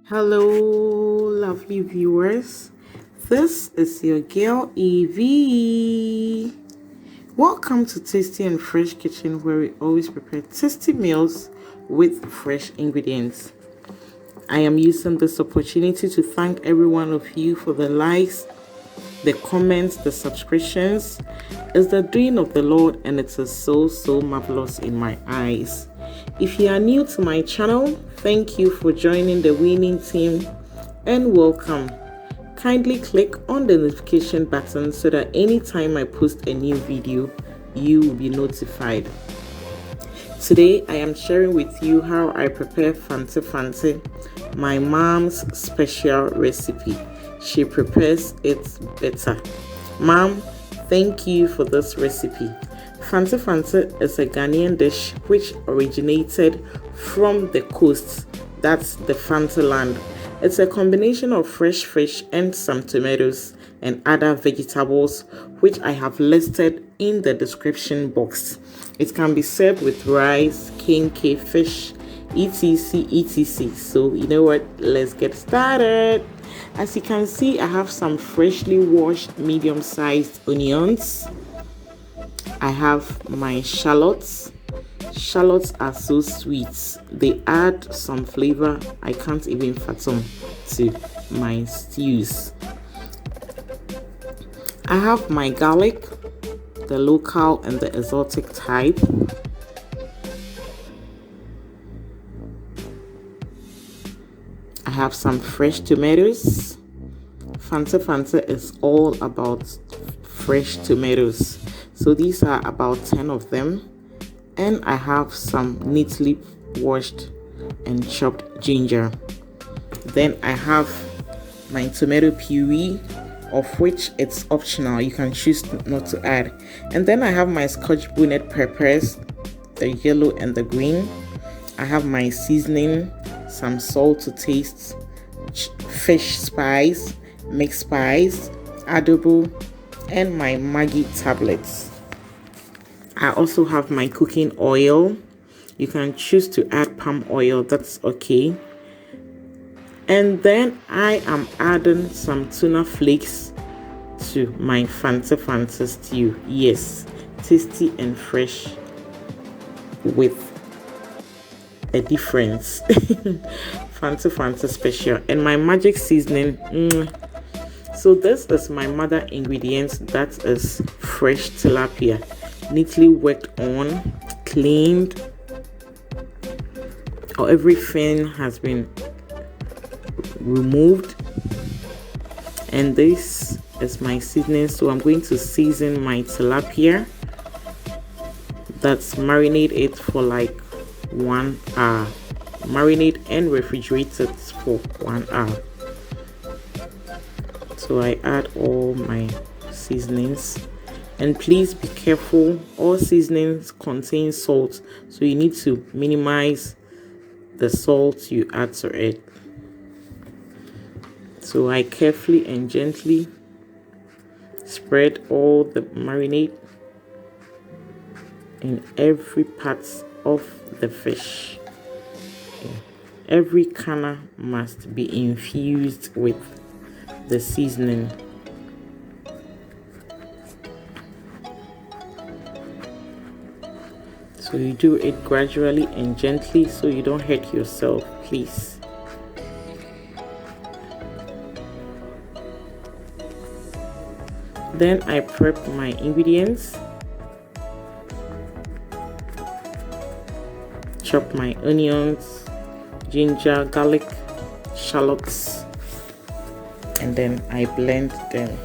Hello, lovely viewers. This is your girl Evee. Welcome to Tasty and Fresh Kitchen, where we always prepare tasty meals with fresh ingredients. I am using this opportunity to thank every one of you for the likes, the comments, the subscriptions. It's the doing of the Lord, and it is so marvelous in my eyes. If you are new to my channel, thank you for joining the winning team and welcome. Kindly click on the notification button so that anytime I post a new video, you will be notified. Today I am sharing with you how I prepare Fante, my mom's special recipe. She prepares it better. Mom, thank you for this recipe. Fante is a Ghanaian dish which originated from the coast, that's the Fante land. It's a combination of fresh fish and some tomatoes and other vegetables which I have listed in the description box. It can be served with rice, kinky fish, etc. So you know what, let's get started. As you can see, I have some freshly washed medium-sized onions. I have my shallots. Shallots are so sweet. They add some flavor. I can't even fathom to my stews. I have my garlic, the local and the exotic type. I have some fresh tomatoes. Fante is all about fresh tomatoes. So these are about 10 of them. And I have some neatly washed and chopped ginger. Then I have my tomato puree, of which it's optional. You can choose not to add. And then I have my Scotch bonnet peppers, the yellow and the green. I have my seasoning, some salt to taste, fish spice, mixed spice, adobo, and my Maggi tablets. I also have my cooking oil. You can choose to add palm oil, that's okay. And then I am adding some tuna flakes to my Fante stew. Yes, tasty and fresh with a difference. Fante special. And my magic seasoning. So this is my mother ingredient, that is fresh tilapia, neatly worked on, cleaned, or everything has been removed. And this is my seasoning. So I'm going to season my tilapia. That's marinate it for like 1 hour. Marinate and refrigerate it for 1 hour. So I add all my seasonings, and please be careful, all seasonings contain salt, so you need to minimize the salt you add to it. So I carefully and gently spread all the marinade in every part of the fish. Every corner must be infused with the seasoning. So you do it gradually and gently so you don't hurt yourself, please. Then I prep my ingredients. Chop my onions, ginger, garlic, shallots, and then I blend them.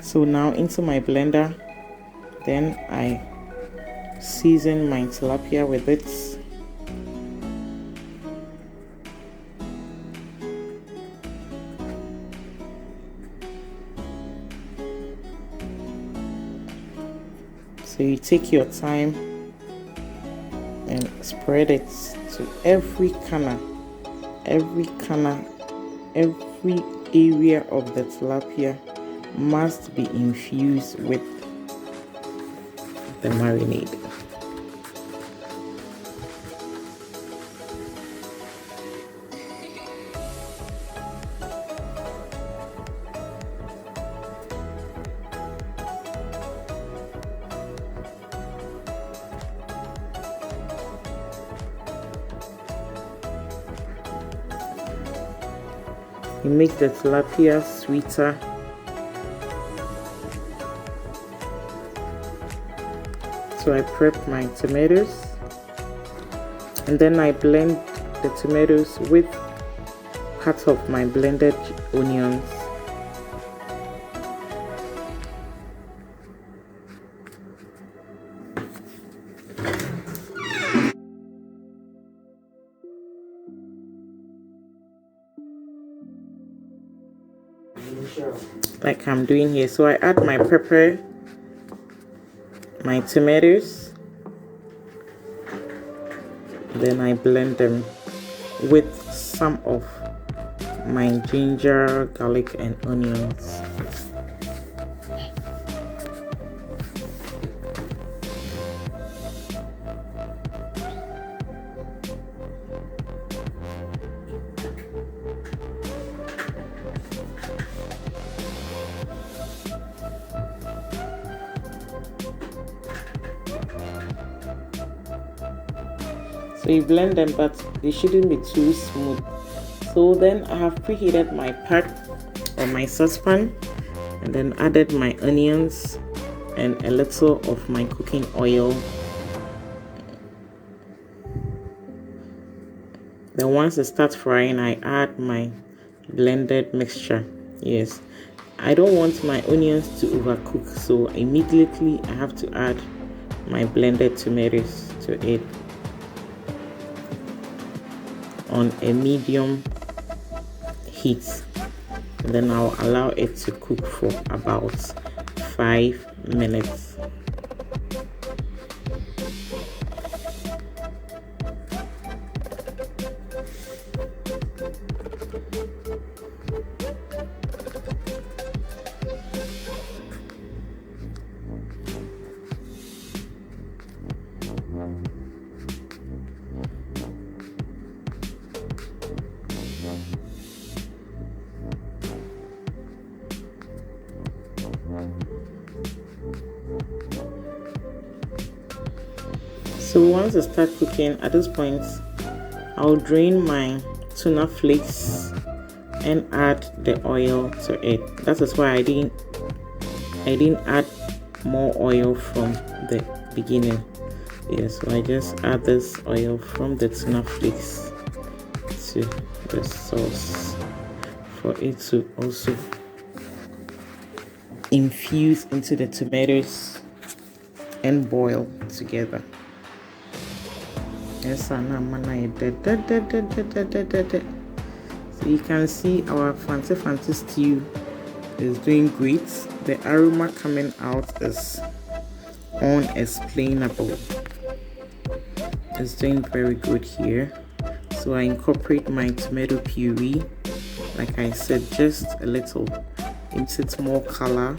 So now into my blender, then I season my tilapia with it. So you take your time and spread it to every corner, every area of the tilapia must be infused with the marinade. You make the tilapia sweeter. So I prep my tomatoes and then I blend the tomatoes with part of my blended onions. Like I'm doing here. So I add my pepper, my tomatoes, then I blend them with some of my ginger, garlic and onions. So you blend them, but they shouldn't be too smooth. So then I have preheated my pot or my saucepan and then added my onions and a little of my cooking oil. Then once it starts frying, I add my blended mixture. Yes, I don't want my onions to overcook, so immediately I have to add my blended tomatoes to it on a medium heat, and then I'll allow it to cook for about 5 minutes. So once it starts cooking, at this point I'll drain my tuna flakes and add the oil to it. That is why I didn't add more oil from the beginning. Yes, so I just add this oil from the tuna flakes to the sauce for it to also infuse into the tomatoes and boil together. Yes, so you can see our Fante stew is doing great. The aroma coming out is unexplainable. It's doing very good here. So I incorporate my tomato puree, like I said, just a little. It gives it more color,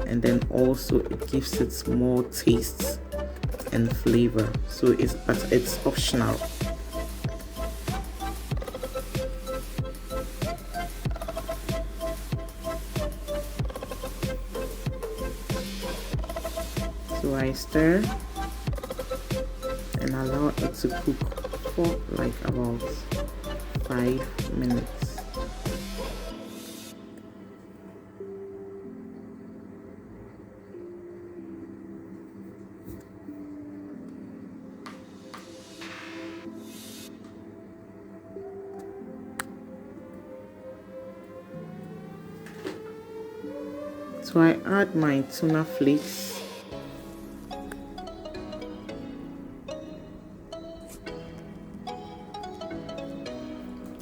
and then also it gives it more taste and flavor. So it's optional. So I stir and allow it to cook for like about 5 minutes. So I add my tuna flakes.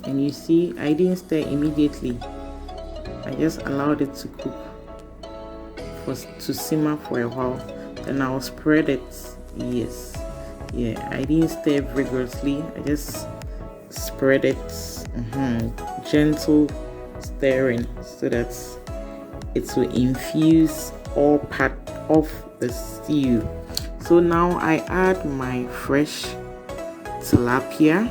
And you see, I didn't stir immediately. I just allowed it to cook to simmer for a while. and I'll spread it. Yes, yeah, I didn't stir vigorously, I just spread it. Gentle stirring so that it will infuse all part of the stew. So now I add my fresh tilapia,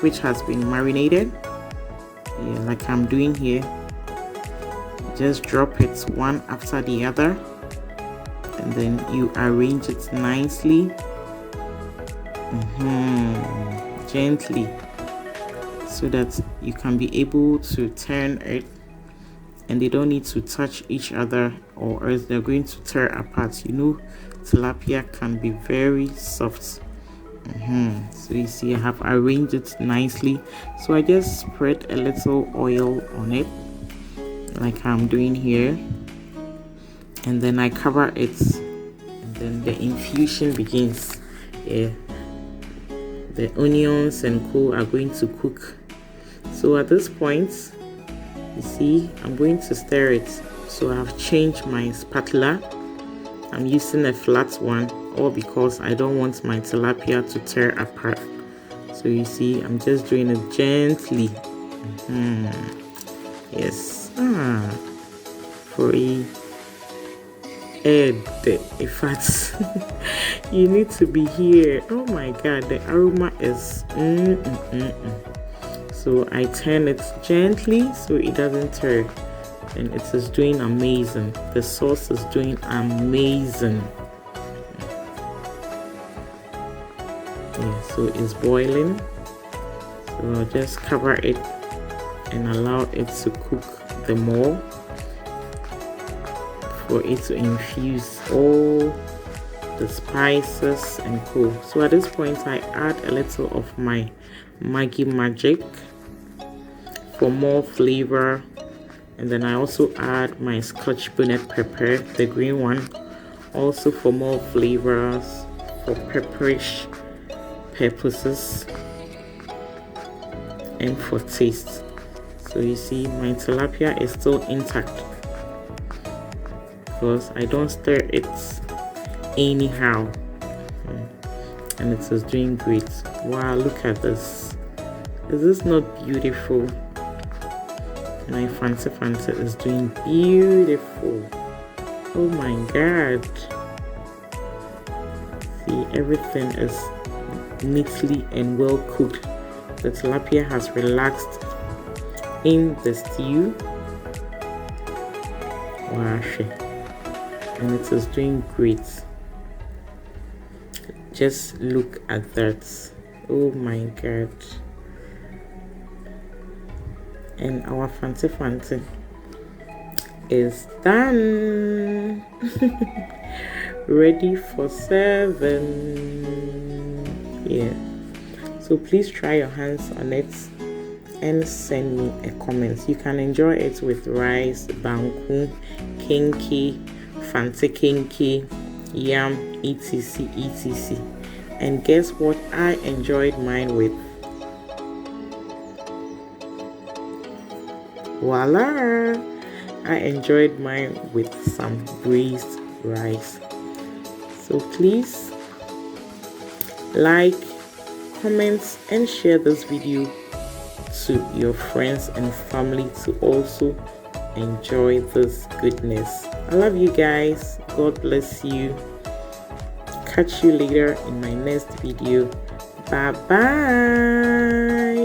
which has been marinated, yeah, like I'm doing here. Just drop it one after the other, and then you arrange it nicely, gently, so that you can be able to turn it, and they don't need to touch each other or else they're going to tear apart. You know, tilapia can be very soft. So you see I have arranged it nicely, so I just spread a little oil on it like I'm doing here, and then I cover it, and then the infusion begins. Yeah, the onions and co are going to cook. So at this point, you see I'm going to stir it. So I've changed my spatula. I'm using a flat one, all because I don't want my tilapia to tear apart. So you see I'm just doing it gently. Yes, for a head, in fact, you need to be here. Oh my god, the aroma is So I turn it gently so it doesn't tear, and it is doing amazing. The sauce is doing amazing. Yeah, so it's boiling, so I'll just cover it and allow it to cook the more, for it to infuse all the spices and co. So at this point I add a little of my Maggi magic for more flavor, and then I also add my Scotch bonnet pepper, the green one, also for more flavors, for pepperish purposes and for taste. So you see my tilapia is still intact because I don't stir it anyhow, and it is doing great. Wow, look at this. Is this not beautiful? My Fante is doing beautiful. Oh my god. See, everything is neatly and well cooked. The tilapia has relaxed in the stew. Wow, and it is doing great. Just look at that. Oh my god. And our Fante is done. Ready for serving. Yeah, so please try your hands on it and send me a comment. You can enjoy it with rice, banku, kinky, Fante kinky, yam, etc, etc. And guess what I enjoyed mine with? Voila! I enjoyed mine with some braised rice. So please like, comment, and share this video to your friends and family to also enjoy this goodness. I love you guys. God bless you. Catch you later in my next video. Bye bye.